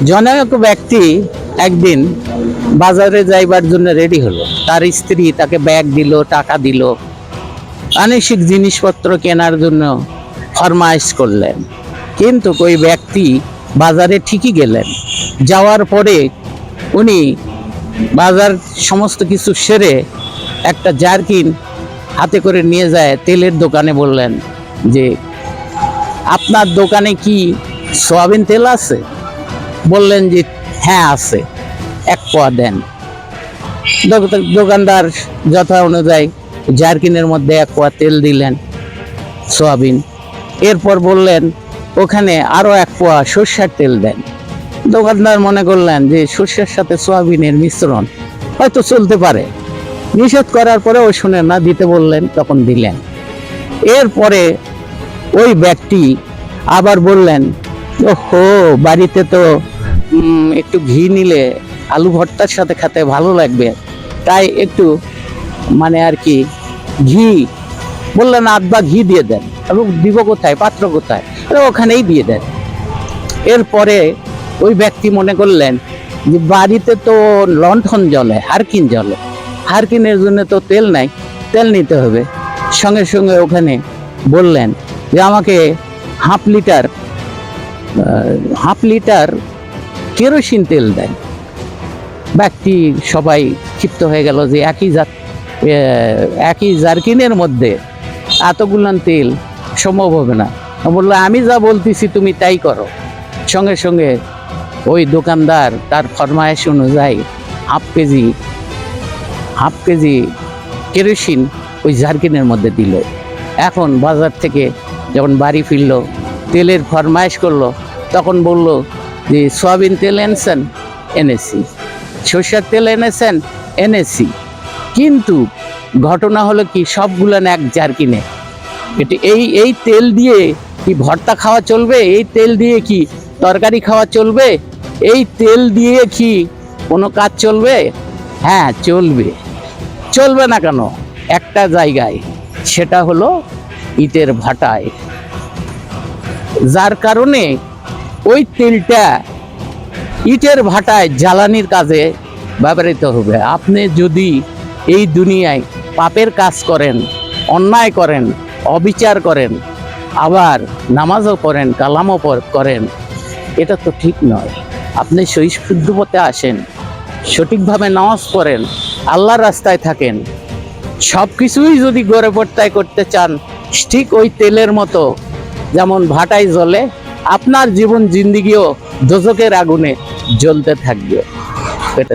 জনৈক ব্যক্তি একদিন বাজারে যাইবার জন্য রেডি হলো। তার স্ত্রী তাকে ব্যাগ দিল, টাকা দিল, আনুষিক জিনিসপত্র কেনার জন্য ফরমাইশ করলেন। কিন্তু ওই ব্যক্তি বাজারে ঠিকই গেলেন। যাওয়ার পরে উনি বাজার সমস্ত কিছু সেরে একটা জারকিন হাতে করে নিয়ে যায় তেলের দোকানে। বললেন যে, আপনার দোকানে কি সয়াবিন তেল আছে? বললেন যে, হ্যাঁ আছে, 1 পোয়া দেন। দোকানদার যথা অনুযায়ী জারকিনের মধ্যে 1 পোয়া তেল দিলেন, সয়াবিন। এরপর বললেন, ওখানে আরো 1 পোয়া সরষের তেল দেন। দোকানদার মনে করলেন যে সরষের সাথে সয়াবিনের মিশ্রণ হয়তো চলতে পারে। নিষেধ করার পরে ও শুনে না, দিতে বললেন, তখন দিলেন। এরপরে ওই ব্যক্তি আবার বললেন, ওহো, বাড়িতে তো একটু ঘি নিলে আলু ভর্তার সাথে খেতে ভালো লাগবে, তাই একটু মানে আর কি ঘি। বললেন, আধা ঘি দিয়ে দেন। এবং দিব কোথায়, পাত্র কোথায়? ওখানেই দিয়ে দেন। এরপরে ওই ব্যক্তি মনে করলেন যে বাড়িতে তো লণ্ঠন জ্বলে, হারকিন জ্বলে, হারকিনের জন্য তো তেল নাই, তেল নিতে হবে। সঙ্গে সঙ্গে ওখানে বললেন যে আমাকে হাফ লিটার কেরোসিন তেল দেন। ব্যক্তি সবাই ক্ষিপ্ত হয়ে গেল যে একই জারকিনের মধ্যে এতগুলান তেল সম্ভব হবে না। বললো, আমি যা বলতেছি তুমি তাই করো। সঙ্গে সঙ্গে ওই দোকানদার তার ফরমায়েশ অনুযায়ী হাফ কেজি কেরোসিন ওই জারকিনের মধ্যে দিল। এখন বাজার থেকে যখন বাড়ি ফিরলো, তেলের ফরমায়েশ করলো, তখন বলল যে সয়াবিন তেল এনেছেন? এনেছি। সরষের তেল এনেছেন? এনেছি। কিন্তু ঘটনা হলো কি, সবগুলান 1 জারকিনে। এই তেল দিয়ে কি ভর্তা খাওয়া চলবে? এই তেল দিয়ে কি তরকারি খাওয়া চলবে? এই তেল দিয়ে কি কোনো কাজ চলবে? হ্যাঁ, চলবে। চলবে না কেন? একটা জায়গায়, সেটা হলো ইটের ভাটায়। যার কারণে ওই তেলটা ইটের ভাটায় জ্বালানির কাজে ব্যবহৃত হবে। আপনি যদি এই দুনিয়ায় পাপের কাজ করেন, অন্যায় করেন, অবিচার করেন, আবার নামাজও পড়েন, কালামও করেন, এটা তো ঠিক নয়। আপনি শুদ্ধ পথে আসেন, সঠিকভাবে নামাজ পড়েন, আল্লাহর রাস্তায় থাকেন, সব কিছুই যদি গড়ে পড়তায় করতে চান, ঠিক ওই তেলের মতো যেমন ভাটায় জ্বলে, আপনার জীবন জিন্দিগিও দোজখের আগুনে জ্বলতে থাকবে। এটা